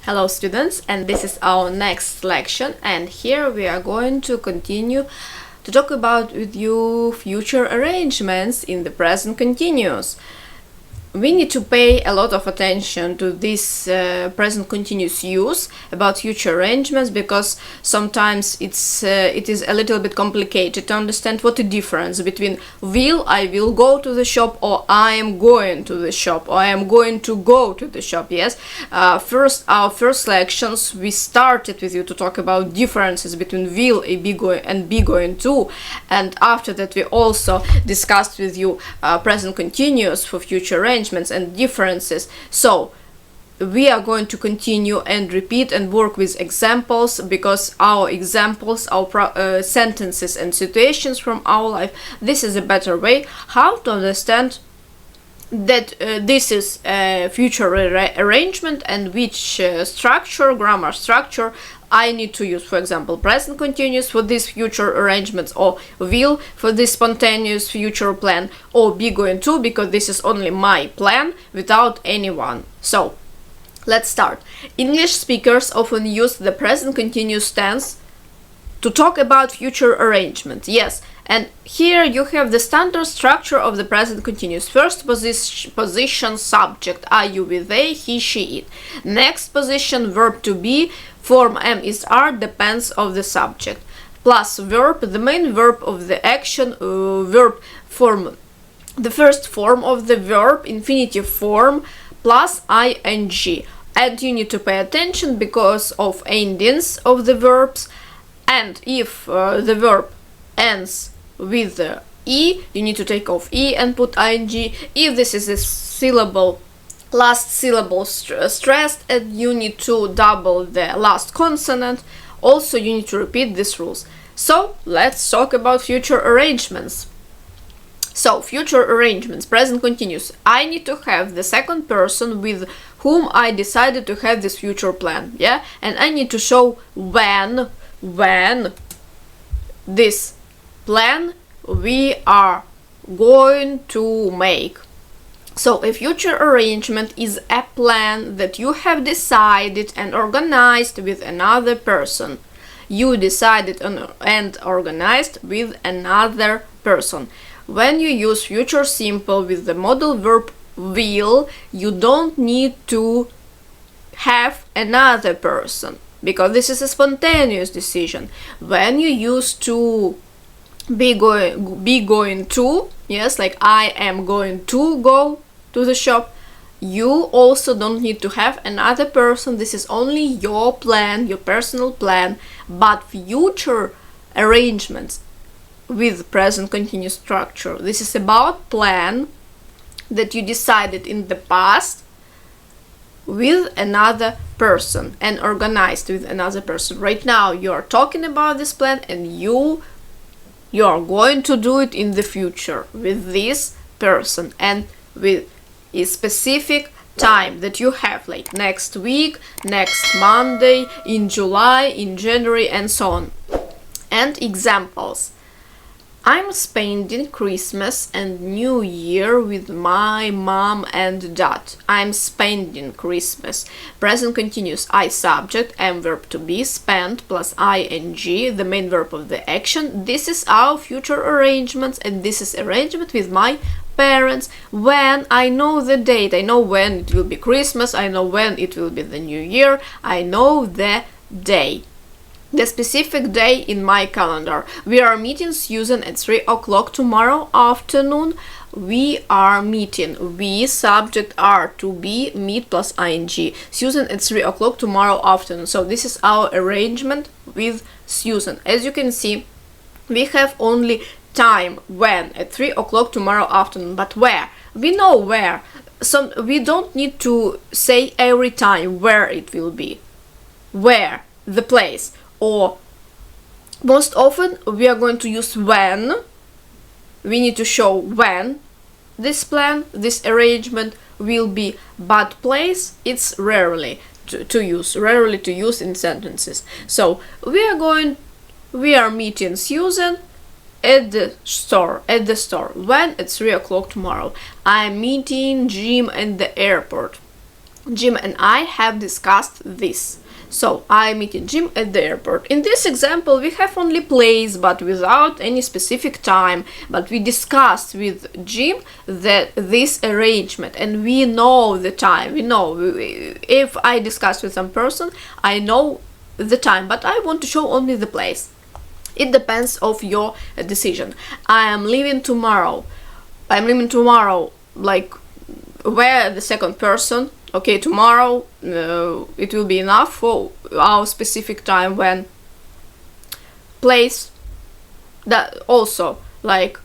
Hello students, and this is our next lection, and here we are going to continue to talk about with you future arrangements in the present continuous. We need to pay a lot of attention to this present continuous use about future arrangements, because sometimes it is a little bit complicated to understand what the difference between I will go to the shop, or I am going to the shop, or I am going to go to the shop. Yes, our first lections we started with you to talk about differences between will and be going to, and after that we also discussed with you present continuous for future arrangements and differences. So we are going to continue and repeat and work with examples, because our examples, our sentences and situations from our life, this is a better way how to understand that this is a future arrangement and which grammar structure I need to use. For example, present continuous for these future arrangements, or will for this spontaneous future plan, or be going to, because this is only my plan without anyone. So let's start. English speakers often use the present continuous tense to talk about future arrangements. Yes, and here you have the standard structure of the present continuous. First position subject, I, you, we, they, he, she, it. Next position verb to be, form am, is, are, depends of the subject, plus verb, the main verb of the action, verb form, the first form of the verb, infinitive form, plus ing. And you need to pay attention because of endings of the verbs. And if the verb ends with e, you need to take off e and put ing. If this is a syllable, last syllable stressed, and you need to double the last consonant. Also, you need to repeat these rules. So let's talk about future arrangements. So future arrangements, present continuous. I need to have the second person with whom I decided to have this future plan. Yeah, and I need to show when this plan we are going to make. So a future arrangement is a plan that you have decided and organized with another person. You decided and organized with another person. When you use future simple with the modal verb will, you don't need to have another person, because this is a spontaneous decision. When you use to be going to, yes, like I am going to go to the shop, you also don't need to have another person. This is only your plan, your personal plan. But future arrangements with present continuous structure, this is about plan that you decided in the past with another person and organized with another person. Right now you are talking about this plan, and you are going to do it in the future with this person and with a specific time that you have, like next week, next Monday, in July, in January, and so on. And examples: I'm spending Christmas and New Year with my mom and dad. I'm spending Christmas. Present continuous, I subject, am verb to be, spend plus ing, the main verb of the action. This is our future arrangements, and this is arrangement with my parents. When I know the date, I know when it will be Christmas, I know when it will be the New Year, I know the day, the specific day in my calendar. We are meeting Susan at 3 o'clock tomorrow afternoon. We are meeting. We subject are to be, meet plus ing. Susan at 3 o'clock tomorrow afternoon. So this is our arrangement with Susan. As you can see, we have only time, when, at 3 o'clock tomorrow afternoon. But where? We know where. So we don't need to say every time where it will be. Where? The place. Or most often we are going to use when. We need to show when this plan, this arrangement will be, but place it's rarely to use in sentences. So we are meeting Susan at the store. When? At 3 o'clock tomorrow. I'm meeting Jim at the airport. Jim and I have discussed this. So I meet Jim at the airport. In this example, we have only place, but without any specific time. But we discussed with Jim that this arrangement, and we know the time. We know if I discuss with some person, I know the time, but I want to show only the place. It depends of your decision. I am leaving tomorrow. I'm leaving tomorrow, like where the second person. Okay, tomorrow it will be enough for our specific time. When place, that also like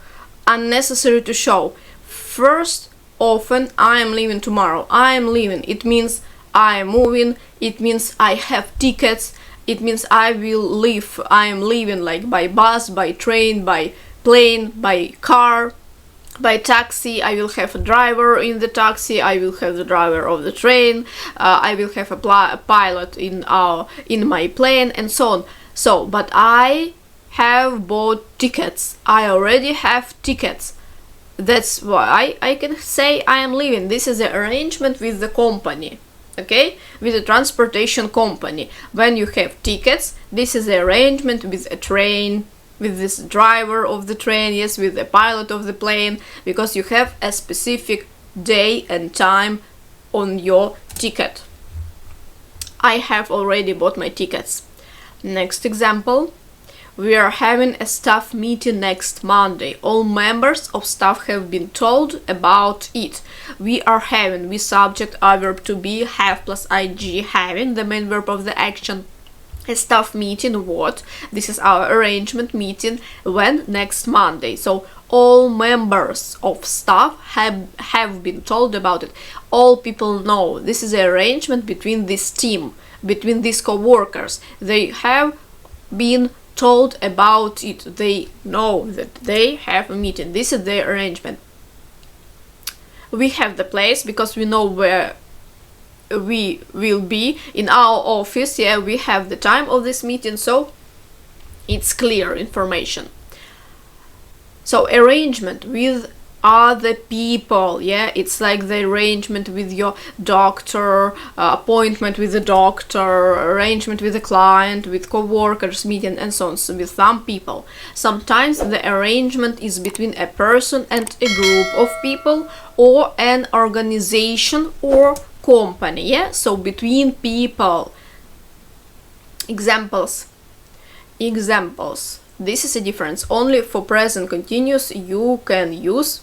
unnecessary to show. First, often I am leaving tomorrow. I am leaving. It means I am moving. It means I have tickets. It means I will leave. I am leaving like by bus, by train, by plane, by car, by taxi. I will have a driver in the taxi. I will have the driver of the train. I will have a pilot in my plane, and so on. So, but I have bought tickets. I already have tickets. That's why I can say I am leaving. This is the arrangement with the company. Okay, with the transportation company. When you have tickets, this is the arrangement with a train, with this driver of the train, yes, with the pilot of the plane, because you have a specific day and time on your ticket. I have already bought my tickets. Next example. We are having a staff meeting next Monday. All members of staff have been told about it. We are having, we subject, our verb to be, have plus ing, having, the main verb of the action. A staff meeting, what? This is our arrangement meeting. When? Next Monday. So all members of staff have been told about it. All people know. This is the arrangement between this team, between these co-workers. They have been told about it. They know that they have a meeting. This is the arrangement. We have the place because we know where we will be in our office. Yeah, we have the time of this meeting, so it's clear information. So arrangement with other people, yeah, it's like the arrangement with your doctor, appointment with the doctor, arrangement with the client, with co-workers, meeting, and so on. So with some people. Sometimes the arrangement is between a person and a group of people, or an organization or company, yeah, so between people. Examples. This is a difference. Only for present continuous you can use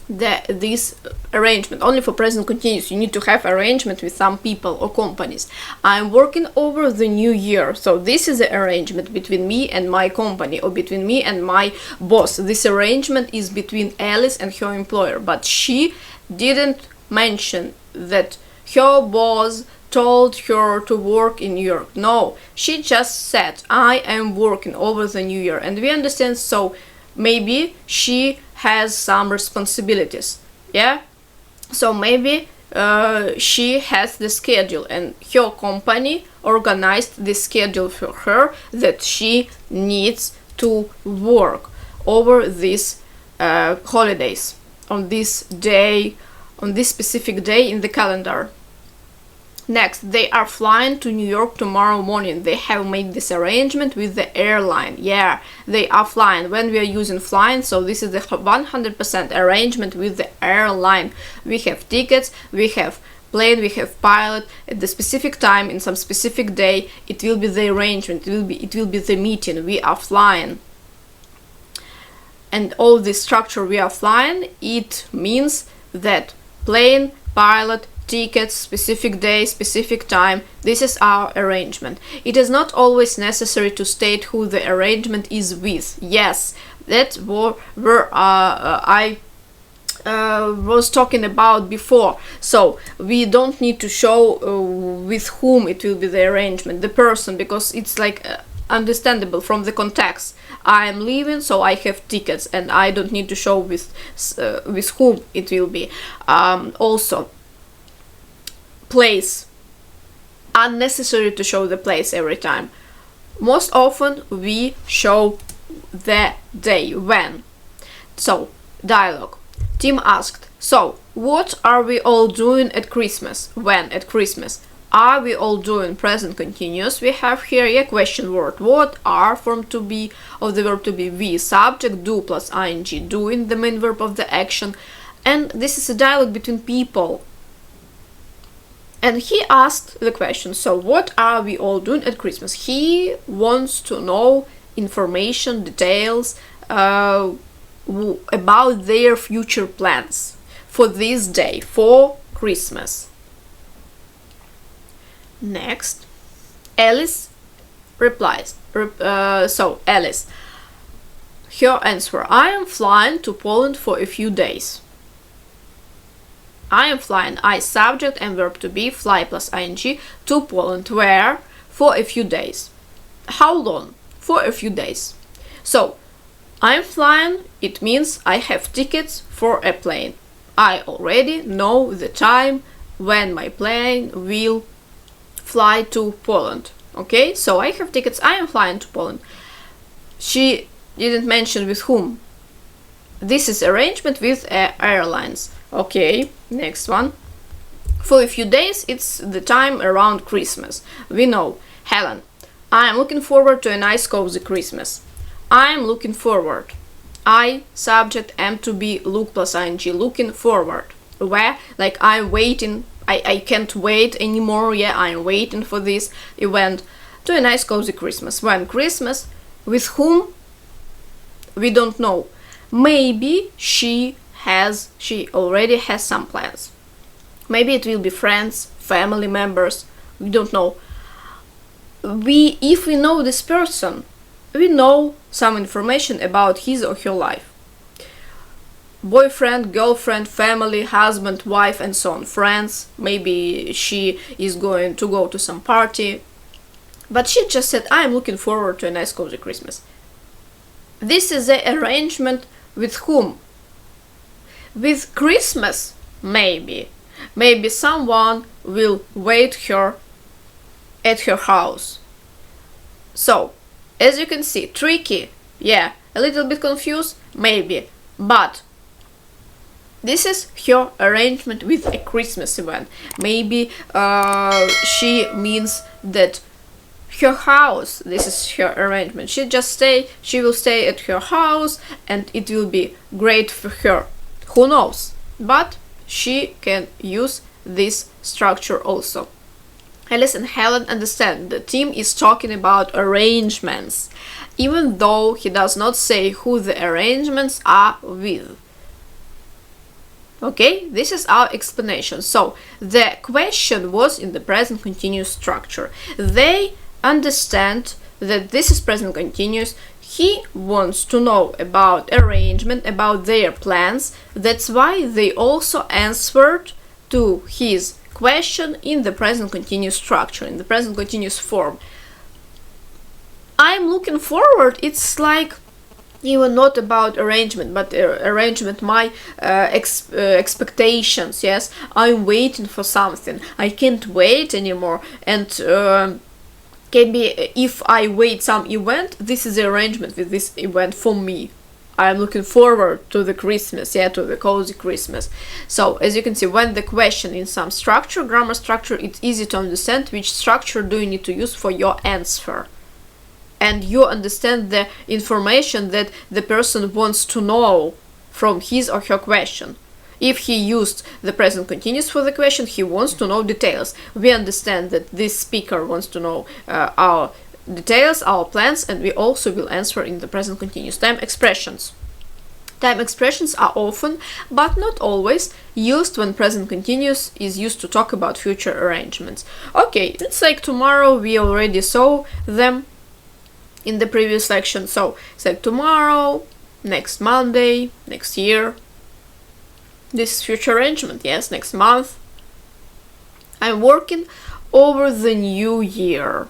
this arrangement. Only for present continuous you need to have arrangement with some people or companies. I'm working over the new year. So this is the arrangement between me and my company, or between me and my boss. This arrangement is between Alice and her employer, but she didn't mention that her boss told her to work in New York. No, she just said I am working over the new year, and we understand. So maybe she has some responsibilities, yeah, so maybe she has the schedule, and her company organized the schedule for her that she needs to work over these holidays, on this day, on this specific day in the calendar. Next, they are flying to New York tomorrow morning. They have made this arrangement with the airline. Yeah, they are flying. When we are using flying, so this is the 100% arrangement with the airline. We have tickets, we have plane, we have pilot. At the specific time, in some specific day, it will be the arrangement. It will be the meeting. We are flying. And all this structure, we are flying, it means that plane, pilot, tickets, specific day, specific time. This is our arrangement. It is not always necessary to state who the arrangement is with. Yes, that's what I was talking about before. So we don't need to show with whom it will be the arrangement, the person, because it's like understandable from the context. I am leaving, so I have tickets, and I don't need to show with whom it will be. Also, place. Unnecessary to show the place every time. Most often we show the day, when. So, dialogue. Tim asked, so, what are we all doing at Christmas? When at Christmas? Are we all doing present continuous? We have here a question word. What are form to be of the verb to be? We, subject, do plus ing, doing, the main verb of the action. And this is a dialogue between people. And he asked the question, so what are we all doing at Christmas? He wants to know information, details about their future plans for this day, for Christmas. Next, Alice replies. Alice, her answer, I am flying to Poland for a few days. I am flying, I subject and verb to be, fly plus ing, to Poland, where? For a few days. How long? For a few days. So, I'm flying, it means I have tickets for a plane. I already know the time when my plane will fly to Poland. Okay, so I have tickets, I am flying to Poland. She didn't mention with whom. This is arrangement with airlines. Okay, next one. For a few days, it's the time around Christmas. We know. Helen, I am looking forward to a nice cozy Christmas. I am looking forward. I, subject, am to be, look plus ing, looking forward. Where? Like I'm waiting, I can't wait anymore, yeah, I'm waiting for this event, to a nice cozy Christmas. When Christmas? With whom? We don't know. Maybe she already has some plans. Maybe it will be friends, family members, we don't know. If we know this person, we know some information about his or her life. Boyfriend, girlfriend, family, husband, wife, and so on. Friends, maybe she is going to go to some party. But she just said, I am looking forward to a nice cozy Christmas. This is the arrangement with whom? With Christmas, maybe. Maybe someone will wait her at her house. So, as you can see, tricky, yeah, a little bit confused, maybe, but this is her arrangement with a Christmas event. Maybe she means that her house, this is her arrangement. She will stay at her house and it will be great for her. Who knows? But she can use this structure also. Alice and Helen understand the Tim is talking about arrangements, even though he does not say who the arrangements are with. Okay, this is our explanation. So, the question was in the present continuous structure. They understand that this is present continuous. He wants to know about arrangement, about their plans. That's why they also answered to his question in the present continuous structure, in the present continuous form. I'm looking forward, it's like even not about arrangement, but arrangement my expectations. Yes, I'm waiting for something, I can't wait anymore, and can be if I wait some event, this is the arrangement with this event for me. I'm looking forward to the Christmas, yeah, to the cozy Christmas. So, as you can see, when the question in some structure, grammar structure, it's easy to understand which structure do you need to use for your answer. And you understand the information that the person wants to know from his or her question. If he used the present continuous for the question, he wants to know details. We understand that this speaker wants to know our details, our plans, and we also will answer in the present continuous. Time expressions. Time expressions are often, but not always, used when present continuous is used to talk about future arrangements. Okay, it's like tomorrow, we already saw them in the previous section. So, it's like tomorrow, next Monday, next year. This is future arrangement, yes, next month. I'm working over the new year.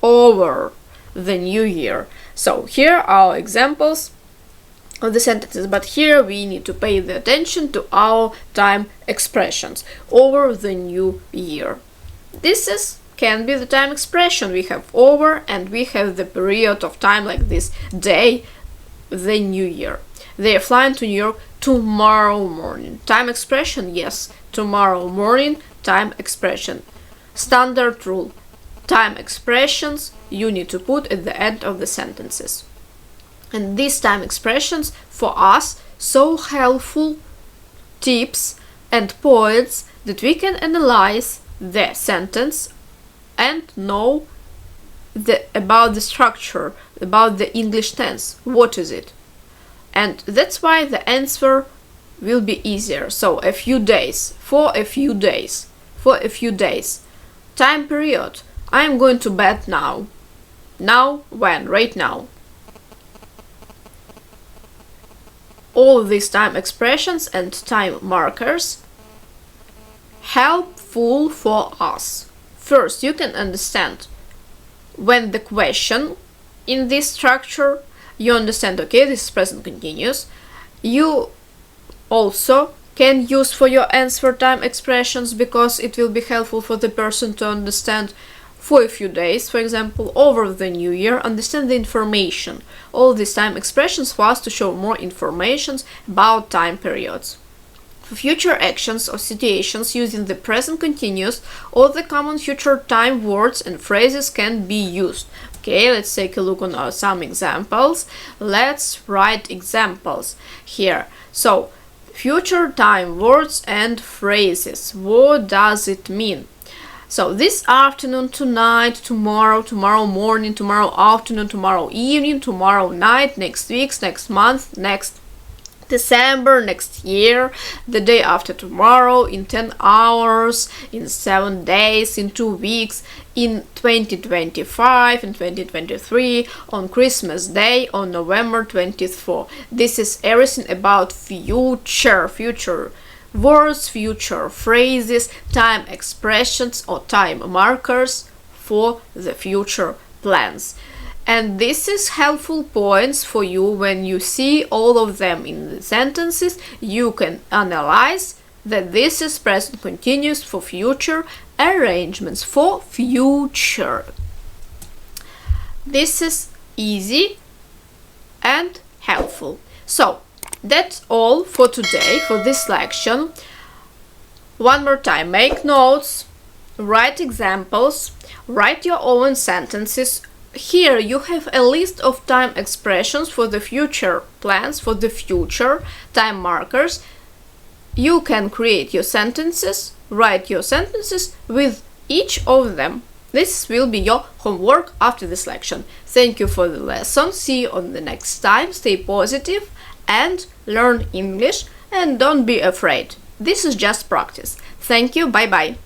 Over the new year. So here are examples of the sentences, but here we need to pay the attention to our time expressions. Over the new year. This can be the time expression. We have over and we have the period of time like this day, the new year. They are flying to New York tomorrow morning. Time expression, yes, tomorrow morning, time expression. Standard rule. Time expressions you need to put at the end of the sentences. And these time expressions for us so helpful tips and points that we can analyze the sentence and know about the structure, about the English tense. What is it? And that's why the answer will be easier. So a few days, for a few days, for a few days. Time period. I am going to bed now. Now, when? Right now. All these time expressions and time markers helpful for us. First, you can understand when the question in this structure, you understand, okay, this is present continuous. You also can use for your answer time expressions because it will be helpful for the person to understand for a few days, for example, over the new year, understand the information. All these time expressions for us to show more information about time periods. For future actions or situations using the present continuous, all the common future time words and phrases can be used. Okay, let's take a look on some examples. Let's write examples here. So, future time words and phrases. What does it mean? So this afternoon, tonight, tomorrow, tomorrow morning, tomorrow afternoon, tomorrow evening, tomorrow night, next week, next month, next December, next year, the day after tomorrow, in 10 hours, in 7 days, in 2 weeks, in 2025, in 2023, on Christmas Day, on November 24th. This is everything about future words, future phrases, time expressions or time markers for the future plans. And this is helpful points for you when you see all of them in the sentences. You can analyze that this is present continuous for future arrangements for future. This is easy and helpful. So that's all for today, for this lection. One more time, make notes, write examples, write your own sentences. Here you have a list of time expressions for the future plans, for the future time markers. You can create your sentences, write your sentences with each of them. This will be your homework after this lection. Thank you for the lesson. See you on the next time. Stay positive and learn English, and don't be afraid. This is just practice. Thank you. Bye bye.